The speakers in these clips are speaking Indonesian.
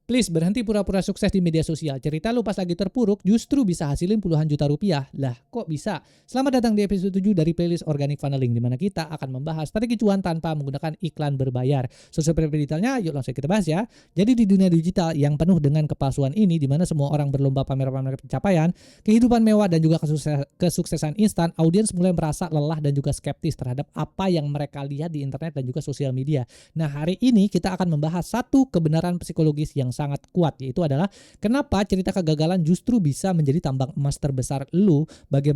Please berhenti pura-pura sukses di media sosial. Cerita lu pas lagi terpuruk justru bisa hasilin puluhan juta rupiah. Lah, kok bisa? Selamat datang di episode 7 dari playlist Organic Funneling, di mana kita akan membahas strategi cuan tanpa menggunakan iklan berbayar. Sesuai detailnya, yuk langsung kita bahas ya. Jadi di dunia digital yang penuh dengan kepalsuan ini, di mana semua orang berlomba pamer-pamer pencapaian, kehidupan mewah dan juga kesuksesan instan, audiens mulai merasa lelah dan juga skeptis terhadap apa yang mereka lihat di internet dan juga sosial media. Nah, hari ini kita akan membahas satu kebenaran psikologis yang sangat kuat, yaitu adalah kenapa cerita kegagalan justru bisa menjadi tambang emas terbesar lu,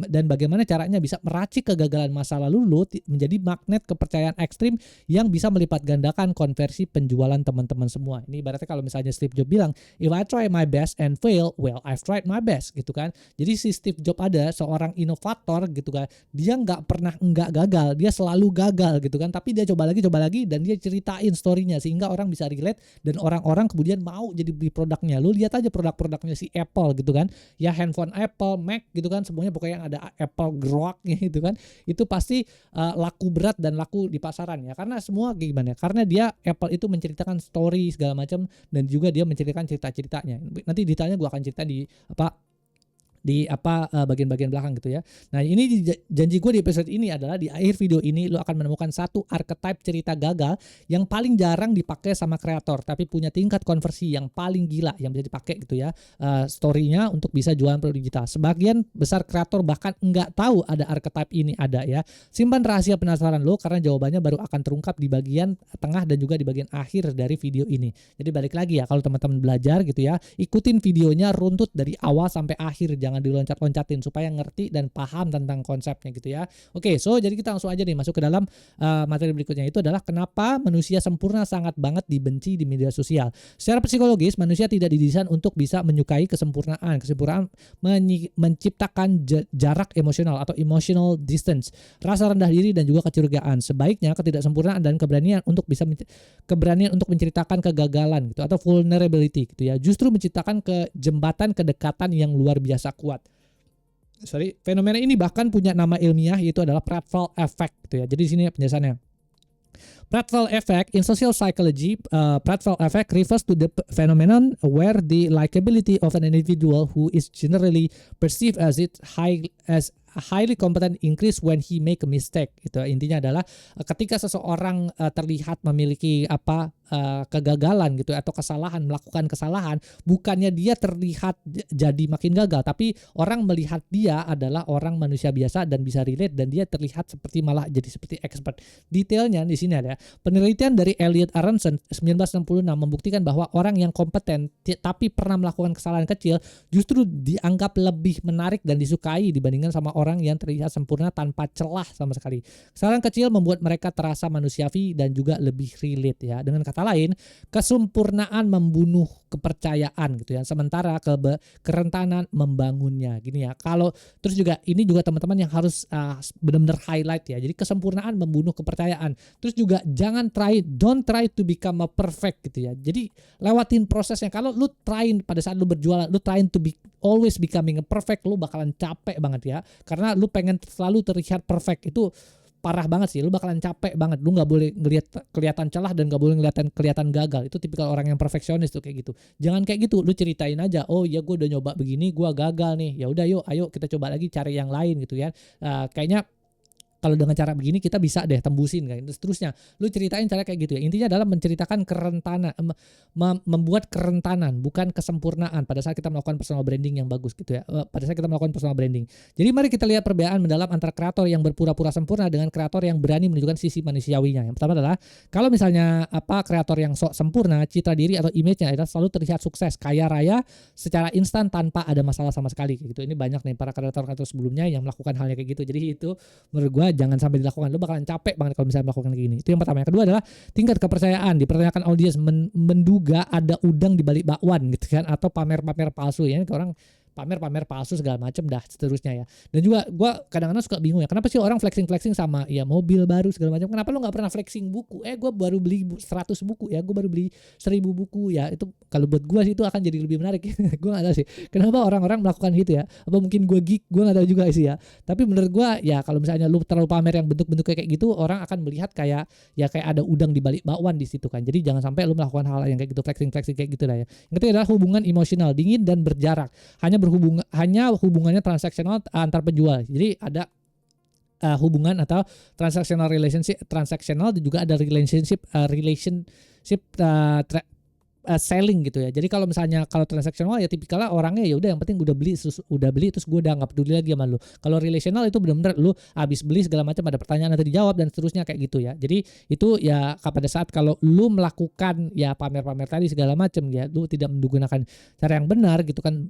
dan bagaimana caranya bisa meracik kegagalan masa lalu lu menjadi magnet kepercayaan ekstrim yang bisa melipat gandakan konversi penjualan teman-teman semua. Ini ibaratnya kalau misalnya Steve Jobs bilang, if I try my best and fail, well I've tried my best, gitu kan. Jadi si Steve Jobs ada seorang inovator gitu kan, dia nggak pernah gagal, dia selalu gagal gitu kan, tapi dia coba lagi dan dia ceritain story-nya sehingga orang bisa relate dan orang-orang kemudian mau jadi beli produknya. Lu lihat aja produk-produknya si Apple gitu kan, ya handphone Apple, Mac gitu kan, semuanya pokoknya yang ada Apple Grok gitu kan, itu pasti laku berat dan laku di pasaran ya, karena semua gimana, karena dia Apple itu menceritakan story segala macam dan juga dia menceritakan cerita-ceritanya. Nanti detailnya gue akan cerita di bagian-bagian belakang gitu ya. Nah, ini janji gue di episode ini adalah di akhir video ini lu akan menemukan satu archetype cerita gagal yang paling jarang dipakai sama kreator tapi punya tingkat konversi yang paling gila yang bisa dipakai gitu ya, story-nya untuk bisa jualan produk digital. Sebagian besar kreator bahkan nggak tahu ada archetype ini ada ya. Simpan rahasia penasaran lo karena jawabannya baru akan terungkap di bagian tengah dan juga di bagian akhir dari video ini. Jadi balik lagi ya, kalau teman-teman belajar gitu ya, ikutin videonya runtut dari awal sampai akhir, jangan diloncat-loncatin supaya ngerti dan paham tentang konsepnya gitu ya. Oke, so jadi kita langsung aja nih masuk ke dalam materi berikutnya, itu adalah kenapa manusia sempurna sangat banget dibenci di media sosial. Secara psikologis, manusia tidak didesain untuk bisa menyukai kesempurnaan. Kesempurnaan menciptakan jarak emosional atau emotional distance, rasa rendah diri dan juga kecurigaan. Sebaiknya ketidaksempurnaan dan keberanian untuk menceritakan kegagalan gitu atau vulnerability gitu ya, justru menciptakan jembatan kedekatan yang luar biasa kuat. Fenomena ini bahkan punya nama ilmiah, yaitu adalah Pratfall Effect gitu ya. Jadi di sini penjelasannya. Pratfall Effect in social psychology, Pratfall Effect refers to the phenomenon where the likability of an individual who is generally perceived as highly competent increase when he make a mistake. Itu intinya adalah ketika seseorang terlihat memiliki kegagalan gitu atau melakukan kesalahan, bukannya dia terlihat jadi makin gagal, tapi orang melihat dia adalah orang manusia biasa dan bisa relate, dan dia terlihat malah jadi seperti expert. Detailnya di sini ada penelitian dari Elliot Aronson 1966 membuktikan bahwa orang yang kompeten tapi pernah melakukan kesalahan kecil justru dianggap lebih menarik dan disukai dibandingkan sama orang yang terlihat sempurna tanpa celah sama sekali. Kesalahan kecil membuat mereka terasa manusiawi dan juga lebih relate ya. Dengan kata lain, kesempurnaan membunuh kepercayaan gitu ya, sementara kerentanan membangunnya. Gini ya. Kalau terus juga ini juga teman-teman yang harus benar-benar highlight ya. Jadi kesempurnaan membunuh kepercayaan. Terus juga don't try to become a perfect gitu ya. Jadi lewatin prosesnya. Kalau lu pada saat lu berjualan, lu trying to be always becoming a perfect, lu bakalan capek banget ya. Karena lu pengen selalu terlihat perfect, itu parah banget sih, lu bakalan capek banget. Lu nggak boleh kelihatan celah dan nggak boleh kelihatan gagal. Itu tipikal orang yang perfeksionis tuh kayak gitu. Jangan kayak gitu, lu ceritain aja, oh ya gue udah nyoba begini, gue gagal nih, ya udah ayo kita coba lagi cari yang lain gitu ya. Kayaknya kalau dengan cara begini kita bisa deh tembusin kan. Terus seterusnya lu ceritain cara kayak gitu ya. Intinya adalah menceritakan kerentanan, membuat kerentanan bukan kesempurnaan pada saat kita melakukan personal branding yang bagus gitu ya. Pada saat kita melakukan personal branding. Jadi mari kita lihat perbedaan mendalam antara kreator yang berpura-pura sempurna dengan kreator yang berani menunjukkan sisi manusiawinya. Yang pertama adalah kalau misalnya kreator yang sok sempurna, citra diri atau image-nya adalah selalu terlihat sukses, kaya raya secara instan tanpa ada masalah sama sekali kayak gitu. Ini banyak nih para kreator-kreator sebelumnya yang melakukan halnya kayak gitu. Jadi itu menurut gue jangan sampai dilakukan. Lu bakalan capek banget kalau misalnya melakukan kayak gini. Itu yang pertama. Yang kedua adalah tingkat kepercayaan. Dipertanyakan audiens menduga ada udang di balik bakwan gitu kan, atau pamer-pamer palsu ya. Orang pamer-pamer palsu segala macam dah seterusnya ya. Dan juga gue kadang-kadang suka bingung ya, kenapa sih orang flexing sama ya mobil baru segala macam, kenapa lu nggak pernah flexing buku? Gue baru beli 100 buku ya, gue baru beli 1000 buku ya. Itu kalau buat gue sih itu akan jadi lebih menarik. Gue nggak tahu sih kenapa orang-orang melakukan itu ya, apa mungkin gue geek, gue nggak tahu juga sih ya. Tapi menurut gue ya kalau misalnya lu terlalu pamer yang bentuk-bentuk kayak gitu, orang akan melihat kayak ada udang di balik bakwan di situ kan. Jadi jangan sampai lu melakukan hal yang kayak gitu, flexing kayak gitu lah ya. Yang ketiga adalah hubungan emosional, dingin dan berjarak. Hanya hubungannya transaksional antar penjual. Jadi ada hubungan atau transactional relationship, dan juga ada relationship selling gitu ya. Jadi kalau misalnya kalau transaksional ya tipikalnya orangnya ya udah yang penting udah beli terus gue udah nggak peduli lagi sama lu. Kalau relational itu benar-benar lu habis beli segala macam ada pertanyaan nanti dijawab dan seterusnya kayak gitu ya. Jadi itu ya pada saat kalau lu melakukan ya pamer-pamer tadi segala macam ya, lu tidak menggunakan cara yang benar gitu kan,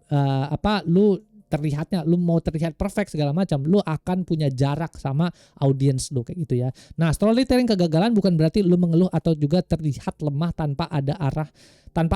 lu mau terlihat perfect segala macam, lu akan punya jarak sama audiens lu kayak gitu ya. Nah, storytelling kegagalan bukan berarti lu mengeluh atau juga terlihat lemah tanpa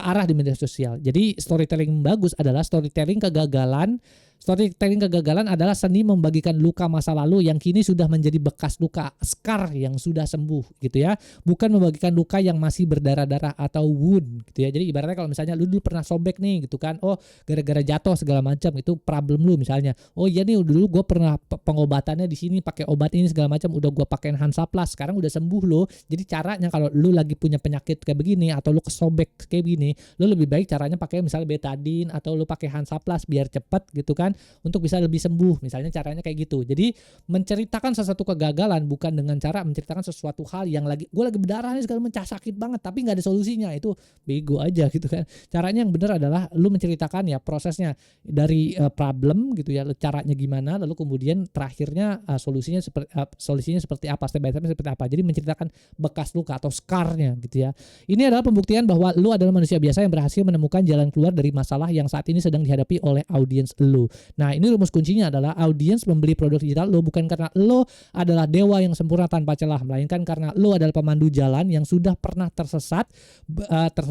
arah di media sosial. Jadi storytelling bagus adalah storytelling kegagalan. Storytelling kegagalan adalah seni membagikan luka masa lalu yang kini sudah menjadi bekas luka, scar yang sudah sembuh gitu ya. Bukan membagikan luka yang masih berdarah-darah atau wound gitu ya. Jadi ibaratnya kalau misalnya lu dulu pernah sobek nih gitu kan, gara-gara jatuh segala macam itu problem lu misalnya. Oh iya nih dulu gue pernah pengobatannya di sini pakai obat ini segala macam, udah gue pakein Hansaplast, sekarang udah sembuh lo. Jadi caranya kalau lu lagi punya penyakit kayak begini atau lu kesobek kayak gini, lu lebih baik caranya pakai misalnya betadine atau lu pakai Hansaplast biar cepet gitu kan, untuk bisa lebih sembuh misalnya, caranya kayak gitu. Jadi menceritakan sesuatu kegagalan bukan dengan cara menceritakan sesuatu hal yang gue lagi berdarah nih segala macam sakit banget tapi nggak ada solusinya, itu bego aja gitu kan. Caranya yang benar adalah lu menceritakan ya prosesnya dari problem gitu ya, caranya gimana, lalu kemudian terakhirnya solusinya seperti apa, step by step seperti apa. Jadi menceritakan bekas luka atau scarnya gitu ya. Ini adalah pembuktian bahwa lu adalah manusia biasa yang berhasil menemukan jalan keluar dari masalah yang saat ini sedang dihadapi oleh audiens lu. Nah, ini rumus kuncinya adalah audiens membeli produk digital lo bukan karena lo adalah dewa yang sempurna tanpa celah, melainkan karena lo adalah pemandu jalan yang sudah pernah tersesat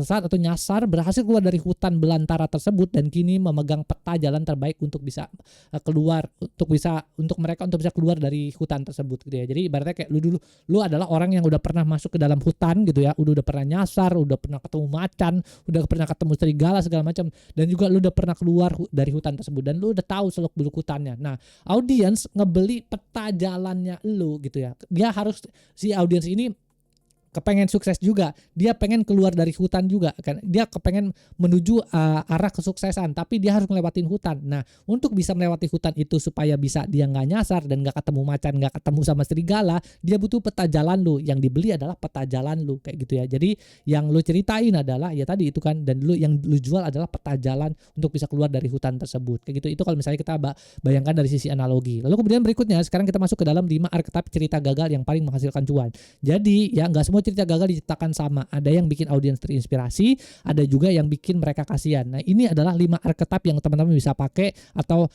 atau nyasar, berhasil keluar dari hutan belantara tersebut dan kini memegang peta jalan terbaik untuk bisa mereka bisa keluar dari hutan tersebut gitu ya. Jadi ibaratnya kayak lu adalah orang yang udah pernah masuk ke dalam hutan gitu ya, udah pernah nyasar, udah pernah ketemu macan, udah pernah ketemu serigala segala macam, dan juga lu udah pernah keluar dari hutan tersebut dan lu udah tahu seluk beluk hutannya. Nah, audiens ngebeli peta jalannya lu gitu ya. Si audiens ini kepengen sukses juga, dia pengen keluar dari hutan juga kan, dia kepengen menuju arah kesuksesan tapi dia harus melewatin hutan. Nah, untuk bisa melewati hutan itu supaya bisa dia nggak nyasar dan nggak ketemu macan, nggak ketemu sama serigala, dia butuh peta jalan lu. Yang dibeli adalah peta jalan lu kayak gitu ya. Jadi yang lu ceritain adalah ya tadi itu kan, dan yang lu jual adalah peta jalan untuk bisa keluar dari hutan tersebut kayak gitu. Itu kalau misalnya kita bayangkan dari sisi analogi. Lalu kemudian berikutnya sekarang kita masuk ke dalam 5 arketip cerita gagal yang paling menghasilkan cuan. Jadi ya nggak semua cerita gagal diceritakan sama. Ada yang bikin audiens terinspirasi, ada juga yang bikin mereka kasihan. Nah, ini adalah 5 arketip yang teman-teman bisa pakai atau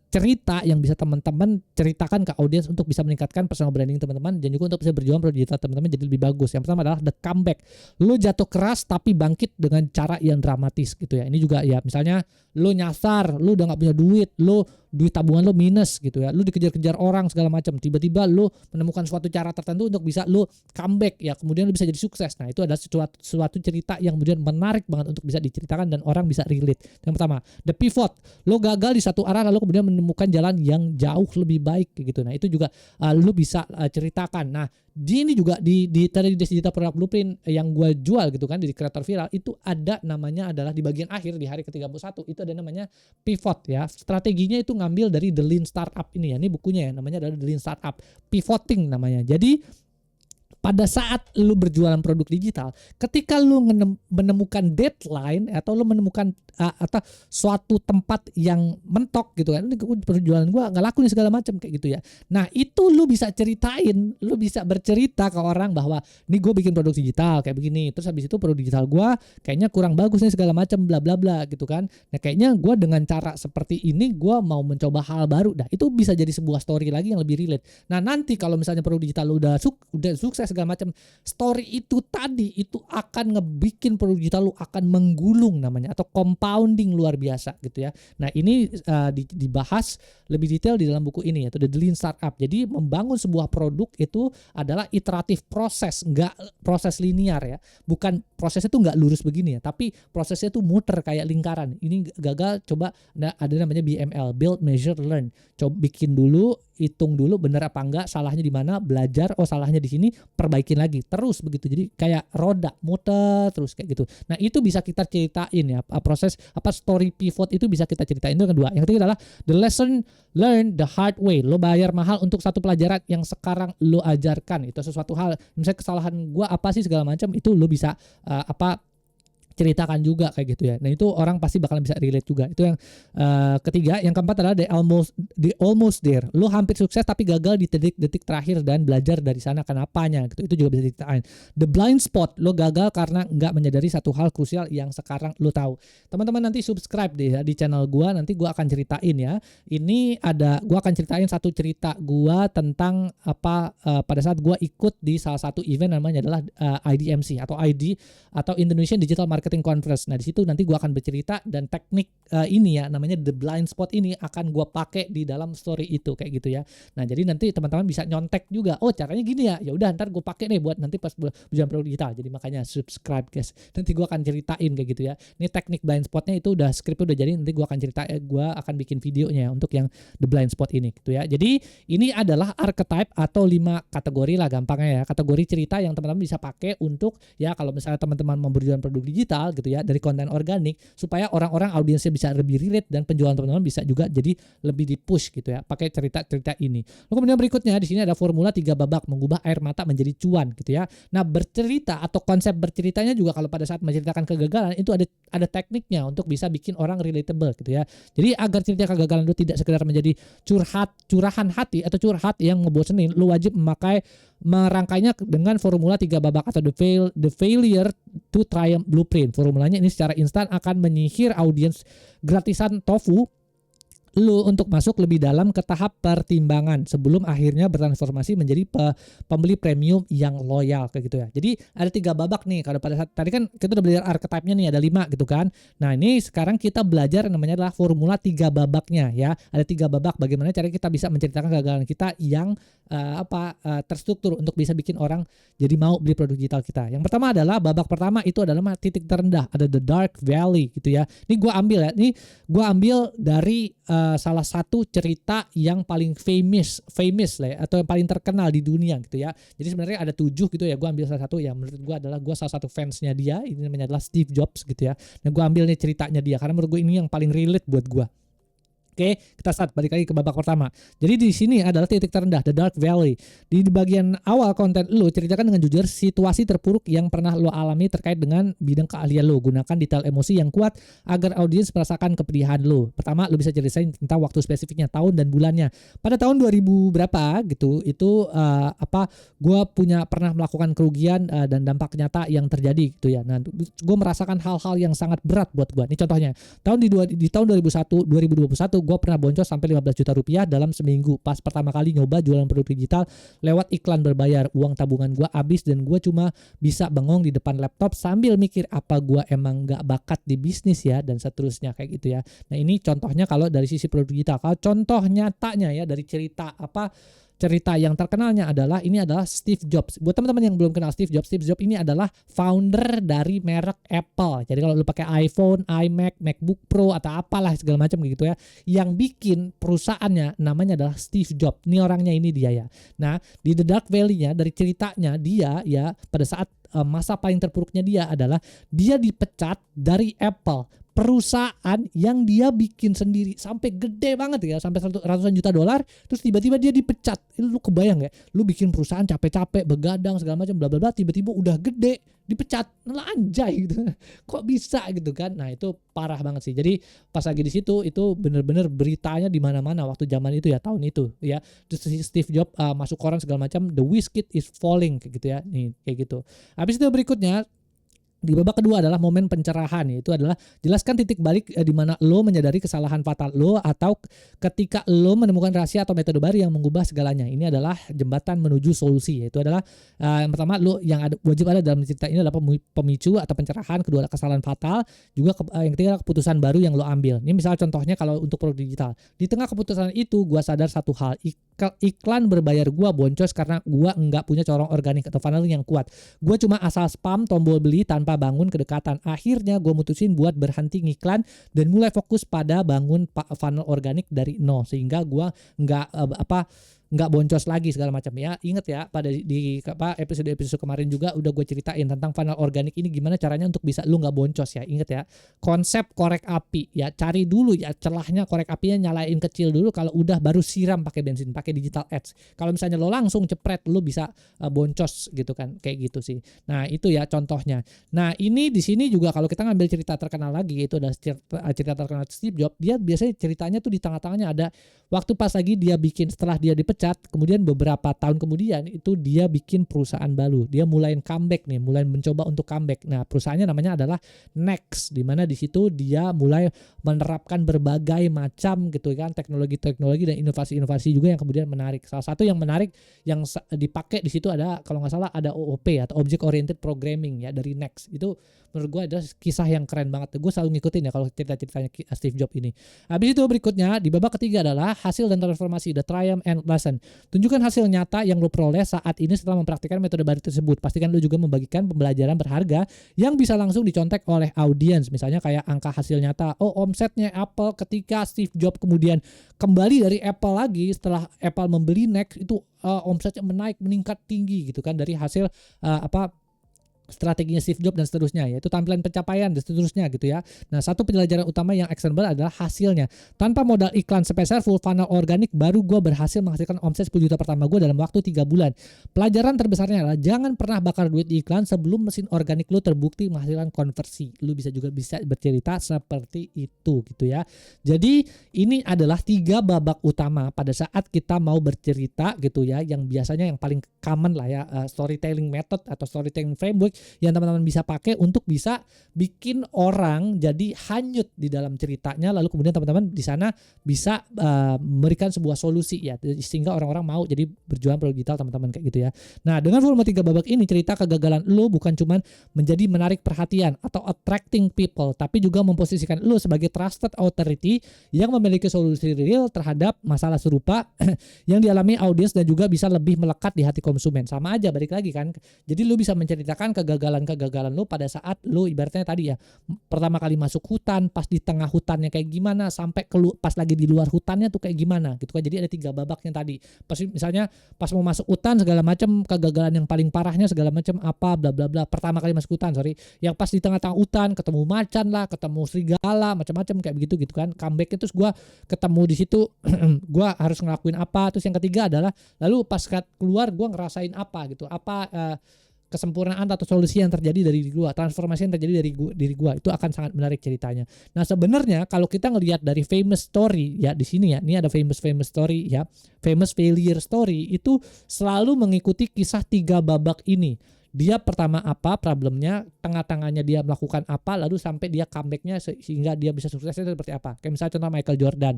cerita yang bisa teman-teman ceritakan ke audiens untuk bisa meningkatkan personal branding teman-teman dan juga untuk bisa berjualan produk digital teman-teman jadi lebih bagus. Yang pertama adalah the comeback. Lu jatuh keras tapi bangkit dengan cara yang dramatis gitu ya. Ini juga ya misalnya lu nyasar, lu udah gak punya duit, duit tabungan lu minus gitu ya, lu dikejar-kejar orang segala macam, tiba-tiba lu menemukan suatu cara tertentu untuk bisa lu comeback ya, kemudian lu bisa jadi sukses. Nah, itu adalah suatu cerita yang kemudian menarik banget untuk bisa diceritakan dan orang bisa relate. Yang pertama, the pivot. Lu gagal di satu arah lalu kemudian menemukan jalan yang jauh lebih baik gitu. Nah, itu juga lu bisa ceritakan. Nah, ini juga di Digital Product Blueprint yang gue jual gitu kan di kreator viral, itu ada namanya adalah di bagian akhir di hari ke-31 itu ada namanya pivot ya. Strateginya itu ngambil dari The Lean Startup ini ya. Ini bukunya ya, namanya adalah The Lean Startup. Pivoting namanya. Jadi pada saat lu berjualan produk digital, ketika lu menemukan deadline atau lu menemukan atau suatu tempat yang mentok gitu kan, ini perjualan gua nggak laku nih segala macam kayak gitu ya. Nah, itu lu bisa ceritain, lu bisa bercerita ke orang bahwa nih gue bikin produk digital kayak begini, terus habis itu produk digital gua kayaknya kurang bagus nih segala macam bla bla bla gitu kan. Nah, kayaknya gua dengan cara seperti ini gua mau mencoba hal baru. Dah, itu bisa jadi sebuah story lagi yang lebih relate. Nah, nanti kalau misalnya produk digital lu udah sukses segala macam. Story itu tadi itu akan ngebikin produk digital lu akan menggulung namanya, atau compounding luar biasa gitu ya. Nah ini dibahas lebih detail di dalam buku ini, yaitu The Lean Startup. Jadi membangun sebuah produk itu adalah iteratif proses, nggak proses linear ya. Bukan prosesnya tuh nggak lurus begini ya, tapi prosesnya tuh muter kayak lingkaran. Ini gagal, coba ada namanya BML, Build, Measure, Learn. Coba bikin dulu, hitung dulu bener apa enggak, salahnya di mana, belajar, oh salahnya di sini, perbaikin lagi, terus begitu. Jadi kayak roda muter terus kayak gitu. Nah itu bisa kita ceritain ya, proses story pivot itu bisa kita ceritain. Itu yang kedua. Yang ketiga adalah the lesson learned the hard way. Lo bayar mahal untuk satu pelajaran yang sekarang lo ajarkan. Itu sesuatu hal, misalnya kesalahan gua apa sih segala macam, itu lo bisa ceritakan juga kayak gitu ya. Nah itu orang pasti bakalan bisa relate juga. Itu yang ketiga. Yang keempat adalah the almost there. Lo hampir sukses tapi gagal di detik-detik terakhir dan belajar dari sana kenapanya gitu. Itu juga bisa diceritain. The blind spot. Lo gagal karena nggak menyadari satu hal krusial yang sekarang lo tahu. Teman-teman nanti subscribe deh ya di channel gua. Nanti gua akan ceritain ya. Ini gua akan ceritain satu cerita gua tentang pada saat gua ikut di salah satu event, namanya adalah IDMC atau Indonesian Digital Marketing Conference. Nah di situ nanti gue akan bercerita, dan teknik ini ya namanya the blind spot ini akan gue pakai di dalam story itu kayak gitu ya. Nah jadi nanti teman-teman bisa nyontek juga. Oh caranya gini ya. Ya udah ntar gue pakai deh buat nanti pas bulan produk digital. Jadi makanya subscribe guys. Nanti gue akan ceritain kayak gitu ya. Ini teknik blind spotnya itu udah skripnya udah jadi. Nanti gue akan gue akan bikin videonya ya untuk yang the blind spot ini gitu ya. Jadi ini adalah archetype atau 5 kategori lah gampangnya ya. Kategori cerita yang teman-teman bisa pakai untuk ya kalau misalnya teman-teman mau berjualan produk digital gitu ya, dari konten organik, supaya orang-orang audiensnya bisa lebih relate dan penjualan teman-teman bisa juga jadi lebih di-push gitu ya, pakai cerita-cerita ini. Lalu kemudian berikutnya di sini ada formula 3 babak mengubah air mata menjadi cuan gitu ya. Nah, bercerita atau konsep berceritanya juga kalau pada saat menceritakan kegagalan itu ada tekniknya untuk bisa bikin orang relatable gitu ya. Jadi agar cerita kegagalan itu tidak sekedar menjadi curahan hati atau curhat yang ngebosenin, lu wajib merangkainya dengan formula 3 babak atau the failure to triumph blueprint. Formulanya ini secara instan akan menyihir audiens gratisan tofu lu untuk masuk lebih dalam ke tahap pertimbangan sebelum akhirnya bertransformasi menjadi pembeli premium yang loyal kayak gitu ya. Jadi ada 3 babak nih. Kalau pada saat tadi kan kita udah belajar archetype-nya nih ada 5 gitu kan. Nah, ini sekarang kita belajar namanya adalah formula 3 babaknya ya. Ada 3 babak bagaimana cara kita bisa menceritakan kegagalan kita yang terstruktur untuk bisa bikin orang jadi mau beli produk digital kita. Yang pertama adalah babak pertama itu adalah titik terendah, ada the dark valley gitu ya. Ini gua ambil dari salah satu cerita yang paling famous lah ya, atau yang paling terkenal di dunia gitu ya. Jadi sebenarnya ada 7 gitu ya. Gue ambil salah satu yang menurut gue adalah gue salah satu fansnya dia. Ini namanya adalah Steve Jobs gitu ya. Dan gue ambil nih ceritanya dia karena menurut gue ini yang paling relate buat gue. Oke, kita balik lagi ke babak pertama. Jadi di sini adalah titik terendah, the dark valley. Di bagian awal konten lo ceritakan dengan jujur situasi terpuruk yang pernah lo alami terkait dengan bidang keahlian lo. Gunakan detail emosi yang kuat agar audiens merasakan kepedihan lo. Pertama, lo bisa ceritain tentang waktu spesifiknya, tahun dan bulannya. Pada tahun 2000 berapa gitu, itu gue pernah melakukan kerugian dan dampak nyata yang terjadi gitu ya. Nah, gue merasakan hal-hal yang sangat berat buat gue. Ini contohnya, di tahun 2021 gue pernah boncos sampai 15 juta rupiah dalam seminggu pas pertama kali nyoba jualan produk digital lewat iklan berbayar. Uang tabungan gue habis dan gue cuma bisa bengong di depan laptop sambil mikir apa gue emang gak bakat di bisnis ya, dan seterusnya kayak gitu ya. Nah ini contohnya kalau dari sisi produk digital. Kalau contoh nyatanya ya dari cerita yang terkenalnya adalah Steve Jobs. Buat teman-teman yang belum kenal Steve Jobs ini adalah founder dari merek Apple. Jadi kalau lu pakai iPhone, iMac, MacBook Pro atau apalah segala macam gitu ya, yang bikin perusahaannya namanya adalah Steve Jobs. Ini orangnya ini dia ya. Nah, di The Dark Valley-nya dari ceritanya dia ya pada saat masa paling terpuruknya dia adalah dia dipecat dari Apple, perusahaan yang dia bikin sendiri sampai gede banget ya, sampai ratusan juta dolar, terus tiba-tiba dia dipecat. Lu kebayang ya, lu bikin perusahaan capek-capek begadang segala macam bla bla bla, tiba-tiba udah gede dipecat. Nah, anjay gitu. Kok bisa gitu kan? Nah, itu parah banget sih. Jadi pas lagi di situ itu bener-bener beritanya di mana-mana waktu zaman itu ya, tahun itu ya. Terus Steve Jobs masuk koran segala macam, the WizKid is falling kayak gitu ya. Nih kayak gitu. Habis itu berikutnya Di babak kedua adalah momen pencerahan, yaitu adalah jelaskan titik balik di mana lo menyadari kesalahan fatal lo atau ketika lo menemukan rahasia atau metode baru yang mengubah segalanya. Ini adalah jembatan menuju solusi, yaitu adalah yang pertama lo yang wajib ada dalam cerita ini adalah pemicu atau pencerahan, kedua adalah kesalahan fatal, juga yang ketiga adalah keputusan baru yang lo ambil. Ini misalnya contohnya kalau untuk produk digital. Di tengah keputusan itu gua sadar satu hal, iklan berbayar gua boncos karena gua enggak punya corong organik atau funneling yang kuat. Gua cuma asal spam tombol beli tanpa bangun kedekatan. Akhirnya gue mutusin buat berhenti ngiklan dan mulai fokus pada bangun funnel organik dari nol, sehingga gue nggak boncos lagi segala macam ya. Ingat ya, pada di episode kemarin juga udah gue ceritain tentang funnel organik ini gimana caranya untuk bisa lu nggak boncos ya. Ingat ya, konsep korek api ya, cari dulu ya celahnya korek apinya, nyalain kecil dulu, kalau udah baru siram pakai bensin, pakai digital ads. Kalau misalnya lo langsung cepret, lo bisa boncos gitu kan, kayak gitu sih. Nah itu ya contohnya. Nah ini di sini juga kalau kita ngambil cerita terkenal lagi, itu adalah cerita terkenal Steve Jobs. Dia biasanya ceritanya tuh di tengah-tengahnya ada waktu pas lagi dia bikin, setelah dia dipecat, kemudian beberapa tahun kemudian itu dia bikin perusahaan baru. Dia mulai comeback nih, mulai mencoba untuk comeback. Nah perusahaannya namanya adalah Next, di mana di situ dia mulai menerapkan berbagai macam gitu kan teknologi-teknologi dan inovasi-inovasi juga yang kemudian menarik. Salah satu yang menarik yang dipakai di situ ada, kalau nggak salah ada OOP atau Object Oriented Programming ya dari Next. Itu menurut gue adalah kisah yang keren banget. Gue selalu ngikutin ya kalau cerita-ceritanya Steve Jobs ini. Habis itu berikutnya di babak ketiga adalah hasil dan transformasi, the triumph and lesson. Tunjukkan hasil nyata yang lo peroleh saat ini setelah mempraktikkan metode baru tersebut. Pastikan lo juga membagikan pembelajaran berharga yang bisa langsung dicontek oleh audiens. Misalnya kayak angka hasil nyata. Oh, omsetnya Apple ketika Steve Jobs kemudian kembali dari Apple lagi setelah Apple membeli Next, itu omsetnya meningkat tinggi gitu kan dari hasil strateginya Steve Jobs dan seterusnya, yaitu tampilan pencapaian dan seterusnya gitu ya. Nah satu pelajaran utama yang actionable adalah hasilnya. Tanpa modal iklan spesial full funnel organik, baru gue berhasil menghasilkan omset 10 juta pertama gue dalam waktu 3 bulan. Pelajaran terbesarnya adalah jangan pernah bakar duit di iklan sebelum mesin organik lo terbukti menghasilkan konversi. Lo bisa bercerita seperti itu gitu ya. Jadi ini adalah 3 babak utama pada saat kita mau bercerita gitu ya, yang biasanya yang paling common lah ya, storytelling method atau storytelling framework yang teman-teman bisa pakai untuk bisa bikin orang jadi hanyut di dalam ceritanya, lalu kemudian teman-teman di sana bisa memberikan sebuah solusi ya, sehingga orang-orang mau jadi berjualan produk digital teman-teman kayak gitu ya. Nah dengan formula 3 babak ini, cerita kegagalan lo bukan cuma menjadi menarik perhatian atau attracting people, tapi juga memposisikan lo sebagai trusted authority yang memiliki solusi real terhadap masalah serupa yang dialami audiens dan juga bisa lebih melekat di hati konsumen. Sama aja, balik lagi kan, jadi lo bisa menceritakan kegagalan lo pada saat lo ibaratnya tadi ya, pertama kali masuk hutan, pas di tengah hutannya kayak gimana, sampai pas lagi di luar hutannya tuh kayak gimana gitu kan. Jadi ada 3 babaknya tadi. Misalnya pas mau masuk hutan segala macam, kegagalan yang paling parahnya segala macam apa bla bla bla. Pertama kali masuk hutan, yang pas di tengah-tengah hutan ketemu macan lah, ketemu serigala, macam-macam kayak begitu gitu kan. Comebacknya terus gue ketemu di situ gue harus ngelakuin apa. Terus yang ketiga adalah lalu pas keluar gue ngerasain apa gitu, kesempurnaan atau solusi yang terjadi dari diri gua, transformasi yang terjadi dari diri gua, itu akan sangat menarik ceritanya. Nah sebenarnya kalau kita ngelihat dari famous story ya, di sini ya, ini ada famous story ya, famous failure story itu selalu mengikuti kisah 3 babak ini. Dia pertama apa problemnya, tengah-tengahnya dia melakukan apa, lalu sampai dia comebacknya sehingga dia bisa suksesnya seperti apa. Kayak misalnya contoh Michael Jordan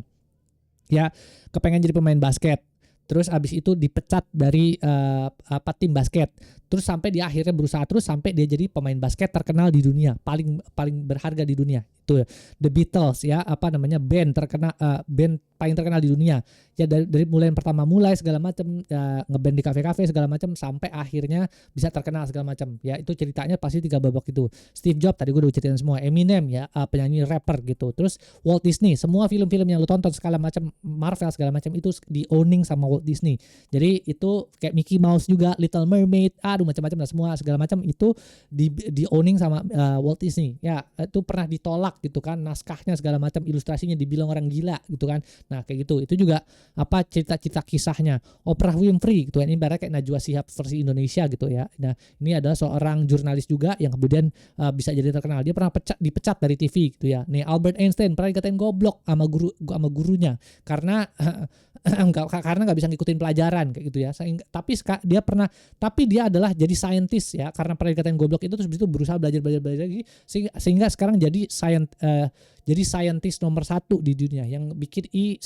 ya, kepengen jadi pemain basket, terus abis itu dipecat dari tim basket, terus sampai dia akhirnya berusaha terus sampai dia jadi pemain basket terkenal di dunia, paling berharga di dunia. Itu The Beatles ya, band terkenal, band paling terkenal di dunia ya, dari mulai yang pertama segala macam ngeband di kafe-kafe segala macam sampai akhirnya bisa terkenal segala macam ya. Itu ceritanya pasti 3 babak itu. Steve Jobs tadi gue udah ceritain semua, Eminem ya, penyanyi rapper gitu, terus Walt Disney, semua film-film yang lo tonton segala macam, Marvel segala macam itu di owning sama Walt Disney. Jadi itu kayak Mickey Mouse juga, Little Mermaid, macam-macam lah, semua segala macam itu di owning sama Walt Disney ya. Itu pernah ditolak gitu kan, naskahnya segala macam, ilustrasinya dibilang orang gila gitu kan. Nah kayak gitu, itu juga cerita-cerita kisahnya. Oprah Winfrey gitu kan, ini ibaratnya kayak Najwa Shihab versi Indonesia gitu ya. Nah ini adalah seorang jurnalis juga yang kemudian bisa jadi terkenal. Dia pernah dipecat dari TV gitu ya. Nih Albert Einstein pernah dikatain goblok sama gurunya karena enggak, karena nggak bisa ngikutin pelajaran kayak gitu ya. Tapi dia adalah jadi scientist ya, karena pernah dikatain goblok itu, terus itu berusaha belajar lagi sehingga sekarang jadi scientist nomor 1 di dunia yang bikin E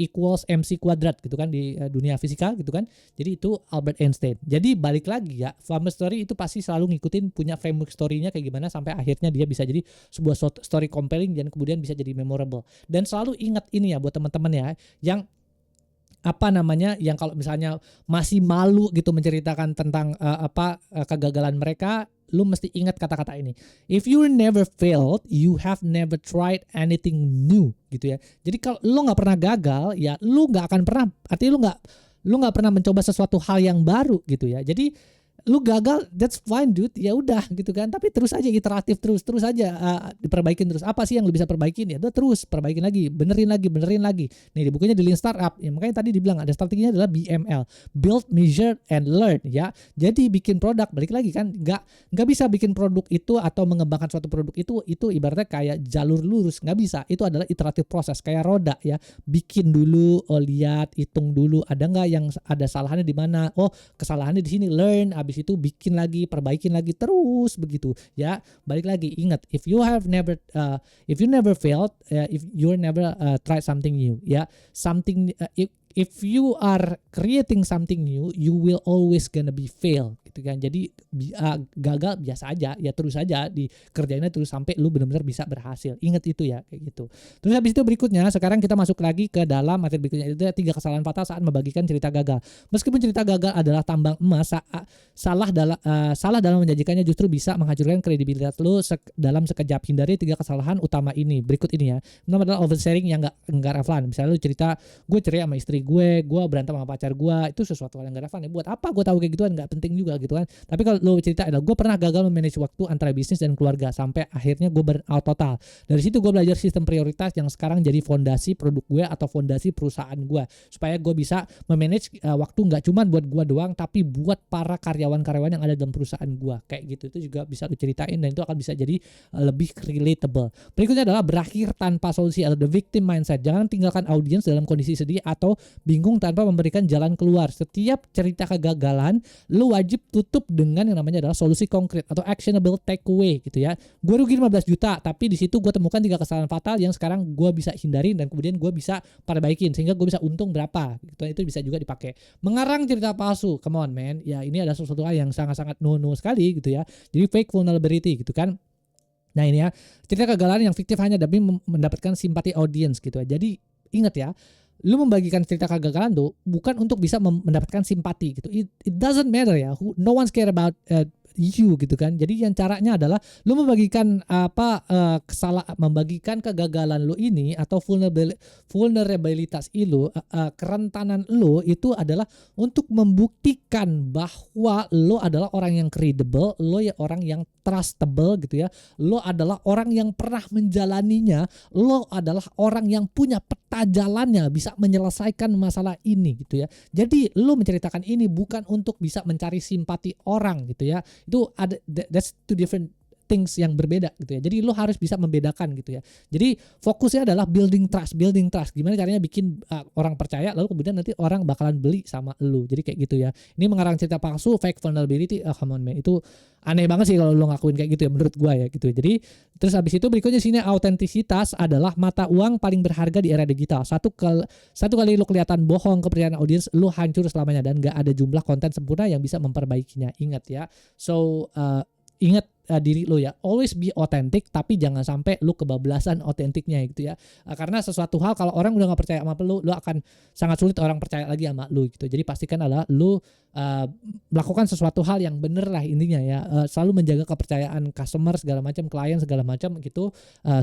equals MC kuadrat gitu kan di dunia fisika gitu kan. Jadi itu Albert Einstein. Jadi balik lagi ya, famous story itu pasti selalu ngikutin punya framework story-nya kayak gimana sampai akhirnya dia bisa jadi sebuah story compelling dan kemudian bisa jadi memorable. Dan selalu ingat ini ya buat teman-teman ya, yang yang kalau misalnya masih malu gitu menceritakan tentang kegagalan mereka, lu mesti ingat kata-kata ini. If you never failed, you have never tried anything new gitu ya. Jadi kalau lu nggak pernah gagal, ya lu nggak akan pernah, artinya lu nggak pernah mencoba sesuatu hal yang baru gitu ya. Jadi lu gagal, that's fine dude, ya udah gitu kan. Tapi terus aja iteratif, terus aja diperbaikin terus. Apa sih yang lu bisa perbaikin ya? Udah terus perbaikin lagi, benerin lagi. Nih di bukunya di Lean Startup, ya makanya tadi dibilang ada strateginya adalah BML, build, measure, and learn ya. Jadi bikin produk, balik lagi kan, nggak bisa bikin produk itu atau mengembangkan suatu produk itu ibaratnya kayak jalur lurus, nggak bisa. Itu adalah iteratif proses kayak roda ya. Bikin dulu, lihat, hitung dulu, ada nggak yang ada salahnya di mana? Oh, kesalahannya di sini, learn. Habis itu bikin lagi, perbaikin lagi, terus begitu ya. Balik lagi, ingat, if you never failed, if you never tried something new ya, if you are creating something new, you will always gonna be fail gitu kan. Jadi gagal biasa aja ya, terus aja dikerjainnya terus sampai lu benar-benar bisa berhasil. Ingat itu ya kayak gitu. Terus habis itu berikutnya sekarang kita masuk lagi ke dalam materi berikutnya, itu 3 kesalahan fatal saat membagikan cerita gagal. Meskipun cerita gagal adalah tambang emas, salah dalam menjanjikannya justru bisa menghancurkan kredibilitas lu dalam sekejap. Hindari 3 kesalahan utama ini berikut ini ya. Pertama adalah oversharing yang enggak relevan. Misalnya lu cerita, gue cerai sama istri gue berantem sama pacar gue, itu sesuatu hal yang gak relevan ya. Buat apa gue tahu kayak gituan, gak penting juga gitu kan. Tapi kalau lo cerita adalah gue pernah gagal memanage waktu antara bisnis dan keluarga sampai akhirnya gue burnout total. Dari situ gue belajar sistem prioritas yang sekarang jadi fondasi produk gue atau fondasi perusahaan gue, supaya gue bisa memanage waktu gak cuma buat gue doang, tapi buat para karyawan-karyawan yang ada dalam perusahaan gue kayak gitu. Itu juga bisa lo ceritain dan itu akan bisa jadi lebih relatable. Berikutnya adalah berakhir tanpa solusi atau the victim mindset. Jangan tinggalkan audiens dalam kondisi sedih atau bingung tanpa memberikan jalan keluar. Setiap cerita kegagalan lu wajib tutup dengan yang namanya adalah solusi konkret atau actionable takeaway gitu ya. Gue rugi 15 juta, tapi di situ gue temukan 3 kesalahan fatal yang sekarang gue bisa hindarin dan kemudian gue bisa perbaikin sehingga gue bisa untung berapa gitu. Itu bisa juga dipakai. Mengarang cerita palsu, come on man, ya ini adalah sesuatu hal yang sangat-sangat no sekali gitu ya. Jadi fake vulnerability gitu kan. Nah ini ya, cerita kegagalan yang fiktif hanya demi mendapatkan simpati audiens gitu ya. Jadi ingat ya, lu membagikan cerita kegagalan tuh bukan untuk bisa mendapatkan simpati gitu. It doesn't matter ya. No one's care about you gitu kan. Jadi yang caranya adalah lu membagikan membagikan kegagalan lu ini atau vulnerabilitas lu, kerentanan lu itu adalah untuk membuktikan bahwa lu adalah orang yang credible, lu ya orang yang trustable gitu ya. Lu adalah orang yang pernah menjalaninya, lu adalah orang yang punya peta jalannya, bisa menyelesaikan masalah ini gitu ya. Jadi lu menceritakan ini bukan untuk bisa mencari simpati orang gitu ya. Itu ada, that's two different things yang berbeda gitu ya. Jadi lu harus bisa membedakan gitu ya. Jadi fokusnya adalah building trust. Gimana caranya bikin orang percaya, lalu kemudian nanti orang bakalan beli sama lu. Jadi kayak gitu ya. Ini mengarang cerita palsu, fake vulnerability, come on man, itu aneh banget sih kalau lu ngakuin kayak gitu ya menurut gua ya gitu. Jadi terus habis itu berikutnya sini, autentisitas adalah mata uang paling berharga di era digital. Satu kali lu kelihatan bohong, kepercayaan audiens lu hancur selamanya dan gak ada jumlah konten sempurna yang bisa memperbaikinya. Ingat ya. So ingat diri lo ya, always be authentic, tapi jangan sampai lu kebablasan autentiknya gitu ya. Karena sesuatu hal kalau orang udah gak percaya sama lu akan sangat sulit orang percaya lagi sama lu gitu. Jadi pastikan adalah lu melakukan sesuatu hal yang bener lah intinya ya. Selalu menjaga kepercayaan customer segala macam, klien segala macam gitu,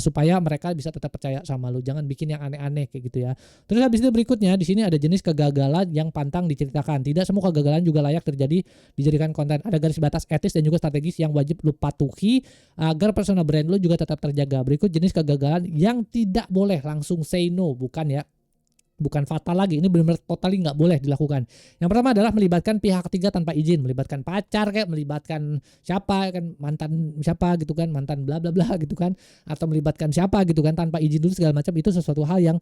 supaya mereka bisa tetap percaya sama lu. Jangan bikin yang aneh-aneh kayak gitu ya. Terus habis itu berikutnya di sini ada jenis kegagalan yang pantang diceritakan. Tidak semua kegagalan juga layak dijadikan konten. Ada garis batas etis dan juga strategis yang wajib lu patuhi agar personal brand lu juga tetap terjaga. Berikut jenis kegagalan yang tidak boleh langsung say no, bukan fatal lagi, ini benar-benar totally nggak boleh dilakukan. Yang pertama adalah melibatkan pihak ketiga tanpa izin, melibatkan pacar kayak, melibatkan siapa kan, mantan siapa gitu kan, mantan bla bla bla gitu kan, atau melibatkan siapa gitu kan tanpa izin dulu segala macam. Itu sesuatu hal yang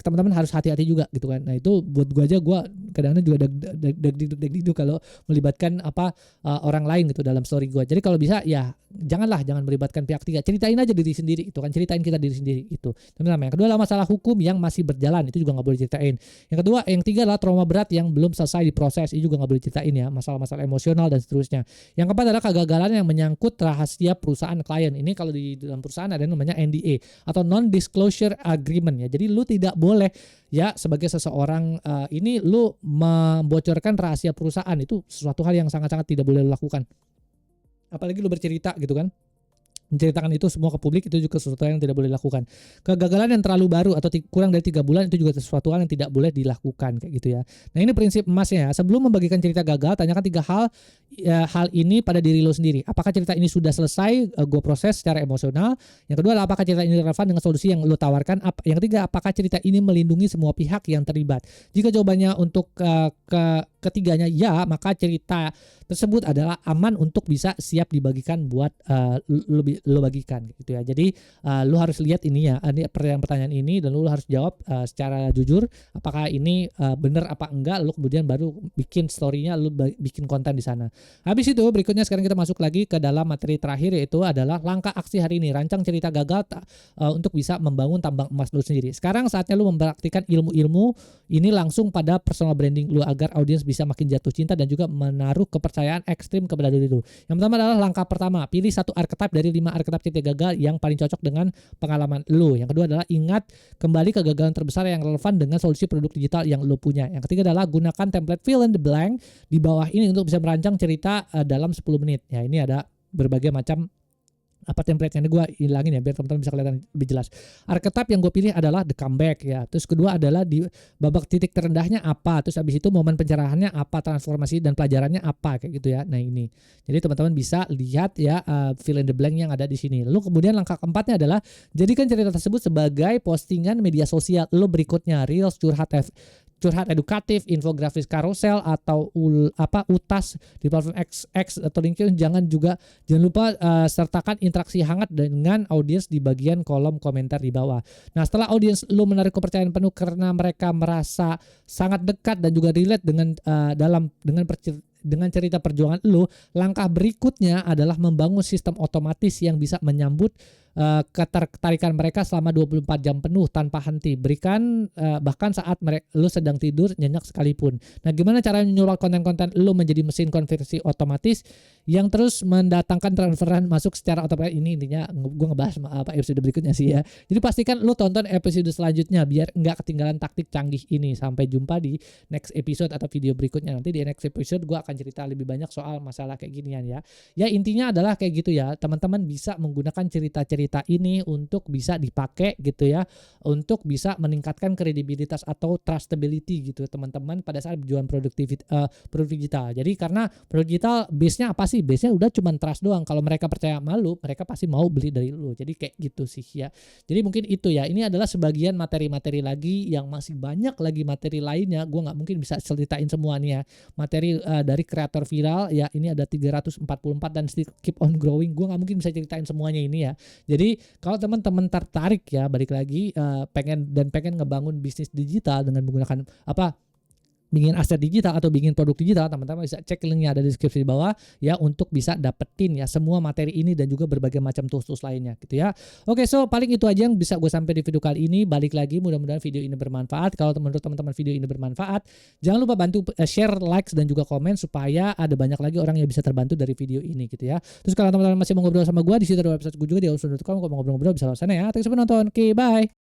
teman-teman harus hati-hati juga gitu kan. Nah itu buat gue aja, gue kadang-kadang juga deg kalau melibatkan orang lain gitu dalam story gue. Jadi kalau bisa ya jangan melibatkan pihak ketiga, ceritain aja diri sendiri itu kan, ceritain kita diri sendiri itu. Yang kedua adalah masalah hukum yang masih berjalan, itu juga nggak boleh ceritain. Yang tiga adalah trauma berat yang belum selesai diproses, itu juga nggak boleh ceritain ya, masalah-masalah emosional dan seterusnya. Yang keempat adalah kegagalan yang menyangkut rahasia perusahaan klien. Ini kalau di dalam perusahaan ada yang namanya NDA atau non disclosure agreement ya. Jadi lu tidak boleh ya sebagai seseorang ini lu membocorkan rahasia perusahaan, itu sesuatu hal yang sangat-sangat tidak boleh lu lakukan. Apalagi lu bercerita gitu kan, menceritakan itu semua ke publik, itu juga sesuatu yang tidak boleh dilakukan. Kegagalan yang terlalu baru atau kurang dari 3 bulan, itu juga sesuatu hal yang tidak boleh dilakukan kayak gitu ya. Nah ini prinsip emasnya ya. Sebelum membagikan cerita gagal, tanyakan 3 hal ini pada diri lo sendiri. Apakah cerita ini sudah selesai gue proses secara emosional? Yang kedua adalah apakah cerita ini relevan dengan solusi yang lo tawarkan? Yang ketiga, apakah cerita ini melindungi semua pihak yang terlibat? Jika jawabannya untuk ketiganya ya, maka cerita tersebut adalah aman untuk bisa siap dibagikan buat lo bagikan gitu ya. Jadi lo harus lihat ini ya, ini pertanyaan ini, dan lo harus jawab secara jujur apakah ini benar apa enggak. Lo kemudian baru bikin story-nya, lo bikin konten di sana. Habis itu berikutnya sekarang kita masuk lagi ke dalam materi terakhir, yaitu adalah langkah aksi hari ini. Rancang cerita gagal untuk bisa membangun tambang emas lo sendiri. Sekarang saatnya lo mempraktikkan ilmu-ilmu ini langsung pada personal branding lo agar audiens bisa makin jatuh cinta dan juga menaruh kepercayaan ekstrim kepada diri lo. Yang pertama adalah langkah pertama, pilih satu archetype dari 5 archetype cerita gagal yang paling cocok dengan pengalaman lo. Yang kedua adalah ingat kembali kegagalan terbesar yang relevan dengan solusi produk digital yang lo punya. Yang ketiga adalah gunakan template fill in the blank di bawah ini untuk bisa merancang cerita dalam 10 menit. Ya ini ada berbagai macam template-nya, gue hilangin ya biar teman-teman bisa kelihatan lebih jelas. Archetype yang gue pilih adalah the comeback ya. Terus kedua adalah di babak titik terendahnya apa. Terus habis itu momen pencerahannya apa, transformasi dan pelajarannya apa kayak gitu ya. Nah ini. Jadi teman-teman bisa lihat ya fill in the blank yang ada di sini. Lalu kemudian langkah keempatnya adalah jadikan cerita tersebut sebagai postingan media sosial lo berikutnya, reels, curhat edukatif, infografis karusel atau utas di platform X atau LinkedIn. Jangan lupa sertakan interaksi hangat dengan audiens di bagian kolom komentar di bawah. Nah setelah audiens lo menarik kepercayaan penuh karena mereka merasa sangat dekat dan juga relate dengan cerita perjuangan lo, langkah berikutnya adalah membangun sistem otomatis yang bisa menyambut ketertarikan mereka selama 24 jam penuh tanpa henti. Berikan bahkan saat lo sedang tidur nyenyak sekalipun. Nah gimana cara menyulut konten-konten lo menjadi mesin konversi otomatis yang terus mendatangkan transferan masuk secara otomatis? Ini intinya gue ngebahas episode berikutnya sih ya. Jadi pastikan lo tonton episode selanjutnya biar nggak ketinggalan taktik canggih ini. Sampai jumpa di next episode atau video berikutnya. Nanti di next episode gue akan cerita lebih banyak soal masalah kayak ginian ya. Ya intinya adalah kayak gitu ya. Teman-teman bisa menggunakan cerita-cerita ini untuk bisa dipakai gitu ya, untuk bisa meningkatkan kredibilitas atau trustability gitu teman-teman pada saat berjualan produk digital. Jadi karena produk digital base-nya apa sih? Base-nya udah cuman trust doang. Kalau mereka percaya sama lu, mereka pasti mau beli dari lu. Jadi kayak gitu sih ya. Jadi mungkin itu ya. Ini adalah sebagian materi-materi lagi, yang masih banyak lagi materi lainnya. Gue nggak mungkin bisa ceritain semua nih ya. Materi dari kreator viral ya, ini ada 344 dan still keep on growing. Gue nggak mungkin bisa ceritain semuanya ini ya. Jadi kalau teman-teman tertarik ya, balik lagi pengen ngebangun bisnis digital dengan menggunakan bikin aset digital atau bikin produk digital, teman-teman bisa cek linknya ada di deskripsi di bawah ya untuk bisa dapetin ya semua materi ini dan juga berbagai macam tools lainnya gitu ya. Oke, so paling itu aja yang bisa gue sampai di video kali ini. Balik lagi, mudah-mudahan video ini bermanfaat. Kalau menurut teman-teman video ini bermanfaat, jangan lupa bantu share, likes dan juga komen supaya ada banyak lagi orang yang bisa terbantu dari video ini gitu ya. Terus kalau teman-teman masih mau ngobrol sama gue, di situ ada website gue juga di ausund.com. Kalau mau ngobrol-ngobrol bisa lewat sana ya. Terima kasih penonton. Oke, bye.